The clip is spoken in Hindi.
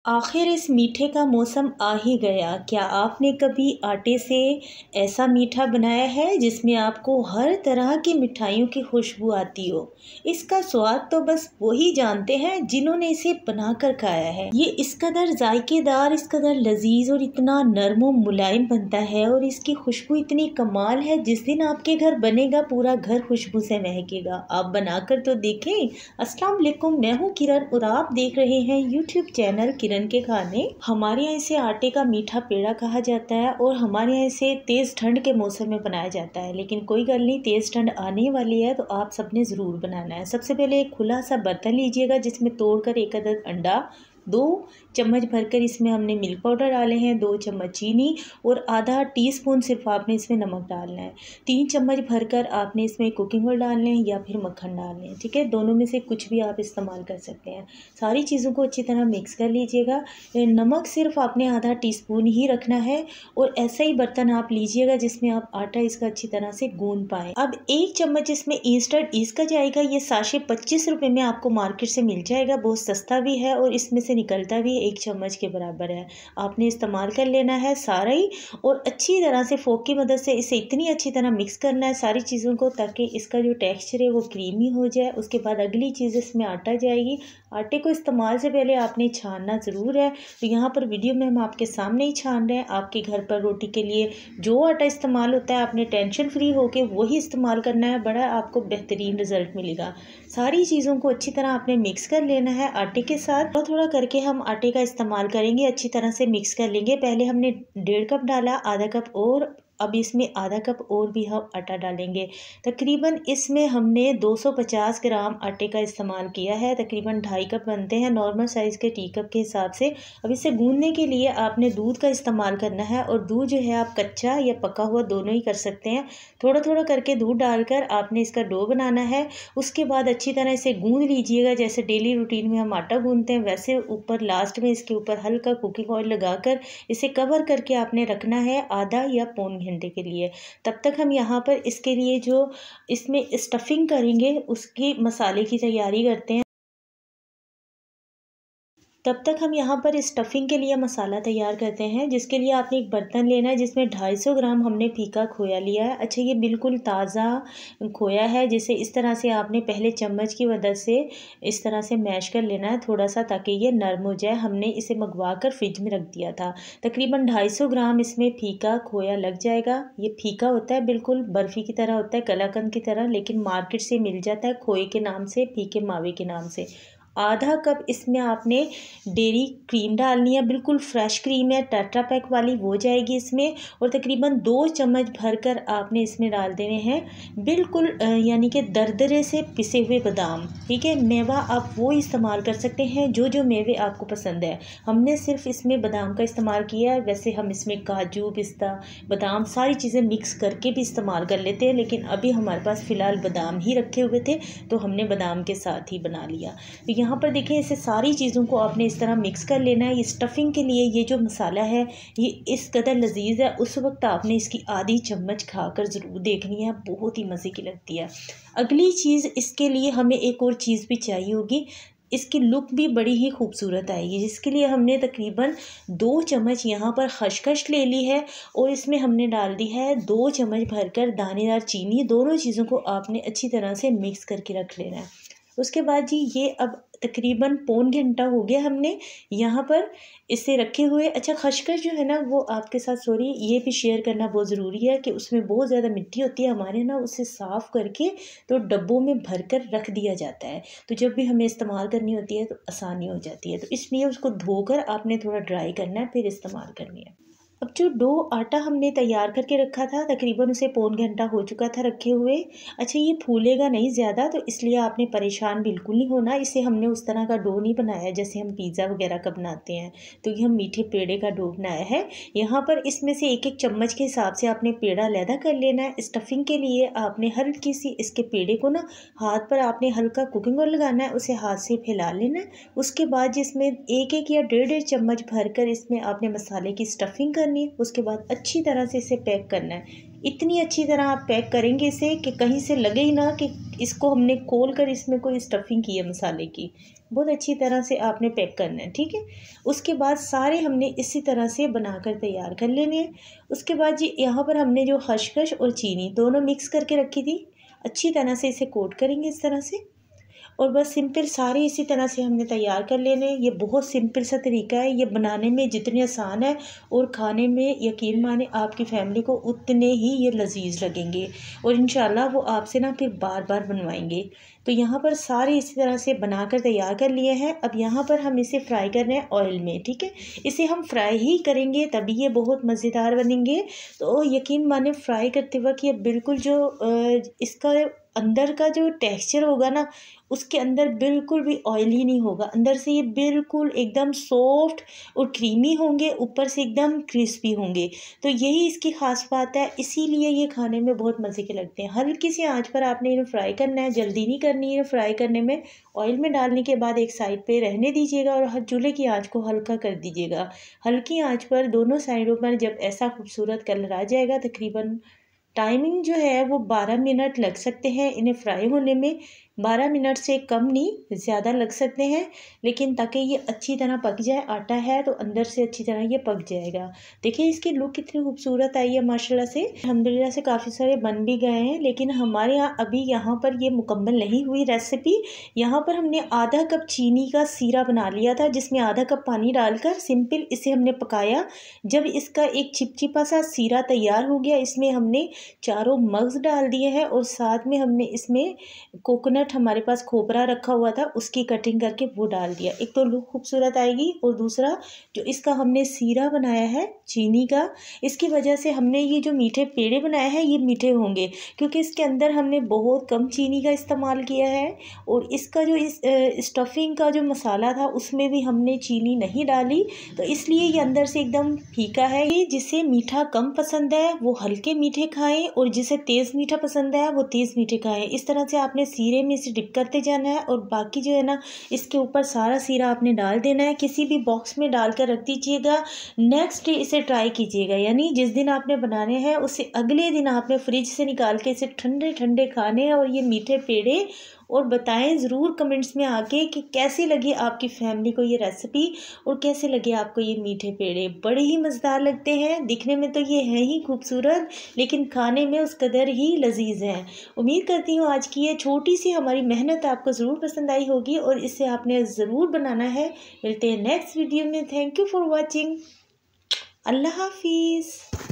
आखिर इस मीठे का मौसम आ ही गया। क्या आपने कभी आटे से ऐसा मीठा बनाया है जिसमें आपको हर तरह की मिठाइयों की खुशबू आती हो? इसका स्वाद तो बस वही जानते हैं जिन्होंने इसे बनाकर खाया है। ये इस कदर जायकेदार, इस कदर लजीज और इतना नरम और मुलायम बनता है और इसकी खुशबू इतनी कमाल है। जिस दिन आपके घर बनेगा पूरा घर खुशबू से महकेगा। आप बनाकर तो देखें। अस्सलाम वालेकुम, मैं हूँ किरण और आप देख रहे हैं यूट्यूब चैनल किरण के खाने। हमारे यहाँ इसे आटे का मीठा पेड़ा कहा जाता है और हमारे यहाँ इसे तेज़ ठंड के मौसम में बनाया जाता है। लेकिन कोई गल नहीं, तेज़ ठंड आने वाली है तो आप सबने ज़रूर बनाना है। सबसे पहले एक खुला सा बर्तन लीजिएगा जिसमें तोड़कर एक अदद अंडा, 2 चम्मच भरकर इसमें हमने मिल्क पाउडर डाले हैं, 2 चम्मच चीनी और आधा टीस्पून सिर्फ आपने इसमें नमक डालना है। 3 चम्मच भरकर आपने इसमें कुकिंग ऑयल डालने हैं या फिर मक्खन डालने हैं। ठीक है, दोनों में से कुछ भी आप इस्तेमाल कर सकते हैं। सारी चीज़ों को अच्छी तरह मिक्स कर लीजिएगा। नमक सिर्फ आपने आधा टीस्पून ही रखना है और ऐसा ही बर्तन आप लीजिएगा जिसमें आप आटा इसका अच्छी तरह से गूंद पाएँ। अब 1 चम्मच इसमें इंस्टेंट ईस्ट का जाएगा। ये साशे 25 रुपये में आपको मार्केट से मिल जाएगा। बहुत सस्ता भी है और इसमें से निकलता भी 1 चम्मच के बराबर है। आपने इस्तेमाल कर लेना है सारा ही और अच्छी तरह से फोक की मदद से इसे इतनी अच्छी तरह मिक्स करना है सारी चीज़ों को ताकि इसका जो टेक्सचर है वो क्रीमी हो जाए। उसके बाद अगली चीज़ इसमें आटा जाएगी। आटे को इस्तेमाल से पहले आपने छानना ज़रूर है। तो यहाँ पर वीडियो में हम आपके सामने ही छान रहे हैं। आपके घर पर रोटी के लिए जो आटा इस्तेमाल होता है आपने टेंशन फ्री होकर वही इस्तेमाल करना है। बड़ा आपको बेहतरीन रिजल्ट मिलेगा। सारी चीज़ों को अच्छी तरह आपने मिक्स कर लेना है आटे के साथ। थोड़ा थोड़ा करके हम आटे का इस्तेमाल करेंगे, अच्छी तरह से मिक्स कर लेंगे। पहले हमने 1.5 कप डाला, आधा कप और, अब इसमें आधा कप और भी हम आटा डालेंगे। तकरीबन इसमें हमने 250 ग्राम आटे का इस्तेमाल किया है। तकरीबन 2.5 कप बनते हैं नॉर्मल साइज़ के टी कप के हिसाब से। अब इसे गूंदने के लिए आपने दूध का इस्तेमाल करना है और दूध जो है आप कच्चा या पका हुआ दोनों ही कर सकते हैं। थोड़ा थोड़ा करके दूध डालकर आपने इसका डो बनाना है। उसके बाद अच्छी तरह इसे गूंद लीजिएगा। जैसे डेली रूटीन में हम आटा गूंदते हैं वैसे ऊपर लास्ट में इसके ऊपर हल्का कुकिंग ऑयल लगाकर इसे कवर करके आपने रखना है आधा या पौन घंटे के लिए। तब तक हम यहाँ पर इसके लिए जो इसमें स्टफिंग करेंगे उसकी मसाले की तैयारी करते हैं। तब तक हम यहाँ पर स्टफिंग के लिए मसाला तैयार करते हैं, जिसके लिए आपने एक बर्तन लेना है जिसमें 250 ग्राम हमने फीका खोया लिया है। अच्छा, ये बिल्कुल ताज़ा खोया है जिसे इस तरह से आपने पहले चम्मच की मदद से इस तरह से मैश कर लेना है थोड़ा सा ताकि ये नरम हो जाए। हमने इसे मंगवा कर फ्रिज में रख दिया था। तकरीबन 250 ग्राम इसमें फीका खोया लग जाएगा। ये फीका होता है, बिल्कुल बर्फ़ी की तरह होता है, कलाकंद की तरह, लेकिन मार्केट से मिल जाता है खोए के नाम से, फीके मावे के नाम से। आधा कप इसमें आपने डेयरी क्रीम डालनी है, बिल्कुल फ्रेश क्रीम है टेट्रा पैक वाली, वो जाएगी इसमें। और तकरीबन 2 चम्मच भरकर आपने इसमें डाल देने हैं बिल्कुल यानी कि दरदरे से पिसे हुए बादाम। ठीक है, मेवा आप वो इस्तेमाल कर सकते हैं जो जो मेवे आपको पसंद है। हमने सिर्फ इसमें बादाम का इस्तेमाल किया है। वैसे हम इसमें काजू, पिस्ता, बादाम सारी चीज़ें मिक्स करके भी इस्तेमाल कर लेते हैं, लेकिन अभी हमारे पास फ़िलहाल बादाम ही रखे हुए थे तो हमने बादाम के साथ ही बना लिया। तो यहाँ पर देखिए इसे सारी चीज़ों को आपने इस तरह मिक्स कर लेना है। ये स्टफिंग के लिए ये जो मसाला है ये इस कदर लजीज है, उस वक्त आपने इसकी आधी चम्मच खाकर ज़रूर देखनी है, बहुत ही मज़े की लगती है। अगली चीज़ इसके लिए हमें एक और चीज़ भी चाहिए होगी, इसकी लुक भी बड़ी ही खूबसूरत आएगी, जिसके लिए हमने तकरीबन 2 चम्मच यहाँ पर खसखस ले ली है और इसमें हमने डाल दी है 2 चम्मच भरकर दानेदार चीनी। दोनों चीज़ों को आपने अच्छी तरह से मिक्स करके रख लेना है। उसके बाद जी ये अब तकरीबन पौन घंटा हो गया हमने यहाँ पर इसे रखे हुए। अच्छा, खसखस जो है ना वो आपके साथ ये भी शेयर करना बहुत ज़रूरी है कि उसमें बहुत ज़्यादा मिट्टी होती है हमारे ना, उसे साफ़ करके तो डब्बों में भर कर रख दिया जाता है। तो जब भी हमें इस्तेमाल करनी होती है तो आसानी हो जाती है। तो इसलिए उसको धोकर आपने थोड़ा ड्राई करना है फिर इस्तेमाल करनी है। अब जो डो आटा हमने तैयार करके रखा था तकरीबन उसे पौन घंटा हो चुका था रखे हुए। अच्छा, ये फूलेगा नहीं ज़्यादा तो इसलिए आपने परेशान बिल्कुल नहीं होना। इसे हमने उस तरह का डो नहीं बनाया जैसे हम पिज़्ज़ा वगैरह का बनाते हैं, तो ये हम मीठे पेड़े का डो बनाया है। यहाँ पर इसमें से एक एक चम्मच के हिसाब से आपने पेड़ा अलहदा कर लेना है। स्टफिंग के लिए आपने हल्की सी इसके पेड़े को ना हाथ पर आपने हल्का कुकिंग ऑयल लगाना है, उसे हाथ से फैला लेना है। उसके बाद जिसमें 1-1 या 1.5 चम्मच भरकर इसमें आपने मसाले की स्टफिंग करनी है। उसके बाद अच्छी तरह से इसे पैक करना है। इतनी अच्छी तरह आप पैक करेंगे इसे कि कहीं से लगे ही ना कि इसको हमने खोल कर इसमें कोई स्टफिंग की है मसाले की। बहुत अच्छी तरह से आपने पैक करना है, ठीक है। उसके बाद सारे हमने इसी तरह से बनाकर तैयार कर लेने हैं। उसके बाद जी यहाँ पर हमने जो खसखस और चीनी दोनों मिक्स करके रखी थी, अच्छी तरह से इसे कोट करेंगे इस तरह से, और बस सिंपल सारे इसी तरह से हमने तैयार कर लेने। ये बहुत सिंपल सा तरीका है, ये बनाने में जितने आसान है और खाने में यकीन माने आपकी फैमिली को उतने ही ये लजीज लगेंगे और इंशाल्लाह वो आपसे ना फिर बार बार बनवाएंगे। तो यहाँ पर सारे इसी तरह से बनाकर तैयार कर लिए हैं। अब यहाँ पर हम इसे फ्राई कर रहे हैं ऑयल में, ठीक है। इसे हम फ्राई ही करेंगे तभी ये बहुत मज़ेदार बनेंगे। तो यकीन माने फ्राई करते वक्त ये बिल्कुल जो इसका अंदर का जो टेक्सचर होगा ना, उसके अंदर बिल्कुल भी ऑयली नहीं होगा। अंदर से ये बिल्कुल एकदम सॉफ्ट और क्रीमी होंगे, ऊपर से एकदम क्रिस्पी होंगे। तो यही इसकी ख़ास बात है, इसीलिए ये खाने में बहुत मज़े के लगते हैं। हल्की सी आंच पर आपने इन्हें फ्राई करना है, जल्दी नहीं करनी है फ्राई करने में। ऑयल में डालने के बाद एक साइड पे रहने दीजिएगा और चूल्हे की आंच को हल्का कर दीजिएगा। हल्की आंच पर दोनों साइडों पर जब ऐसा खूबसूरत कलर आ जाएगा, तकरीबन टाइमिंग जो है वो 12 मिनट लग सकते हैं इन्हें फ्राई होने में। 12 मिनट से कम नहीं, ज़्यादा लग सकते हैं, लेकिन ताकि ये अच्छी तरह पक जाए। आटा है तो अंदर से अच्छी तरह ये पक जाएगा। देखिए इसकी लुक कितनी खूबसूरत आई है माशाल्लाह से। अल्हम्दुलिल्लाह से काफ़ी सारे बन भी गए हैं, लेकिन हमारे यहाँ अभी यहाँ पर ये मुकम्मल नहीं हुई रेसिपी। यहाँ पर हमने आधा कप चीनी का सीरा बना लिया था, जिसमें आधा कप पानी डालकर सिंपल इसे हमने पकाया। जब इसका एक चिपचिपा सा सीरा तैयार हो गया, इसमें हमने चारों मग्स डाल दिए हैं और साथ में हमने इसमें कोकोनट, हमारे पास खोपरा रखा हुआ था, उसकी कटिंग करके वो डाल दिया। एक तो लुक खूबसूरत आएगी और दूसरा जो इसका हमने सीरा बनाया है चीनी का, इसकी वजह से हमने ये जो मीठे पेड़े बनाए हैं ये मीठे होंगे, क्योंकि इसके अंदर हमने बहुत कम चीनी का इस्तेमाल किया है। और इसका जो इस स्टफिंग का जो मसाला था उसमें भी हमने चीनी नहीं डाली, तो इसलिए ये अंदर से एकदम फीका है। ये जिसे मीठा कम पसंद है वो हल्के मीठे खाएं और जिसे तेज़ मीठा पसंद है वो तेज़ मीठे खाएं। इस तरह से आपने सीरे में इसे डिप करते जाना है और बाकी जो है ना इसके ऊपर सारा सीरा आपने डाल देना है। किसी भी बॉक्स में डाल कर रख दीजिएगा। नेक्स्ट डे इसे ट्राई कीजिएगा, यानी जिस दिन आपने बनाने हैं उससे अगले दिन आपने फ्रिज से निकाल के इसे ठंडे ठंडे खाने हैं और ये मीठे पेड़े। और बताएं ज़रूर कमेंट्स में आके कि कैसी लगी आपकी फैमिली को ये रेसिपी और कैसे लगे आपको ये मीठे पेड़े। बड़े ही मज़ेदार लगते हैं, दिखने में तो ये है ही खूबसूरत, लेकिन खाने में उस कदर ही लजीज हैं। उम्मीद करती हूँ आज की ये छोटी सी हमारी मेहनत आपको ज़रूर पसंद आई होगी और इसे आपने ज़रूर बनाना है। मिलते हैं नेक्स्ट वीडियो में। Thank you for watching. Allah हाफिज़।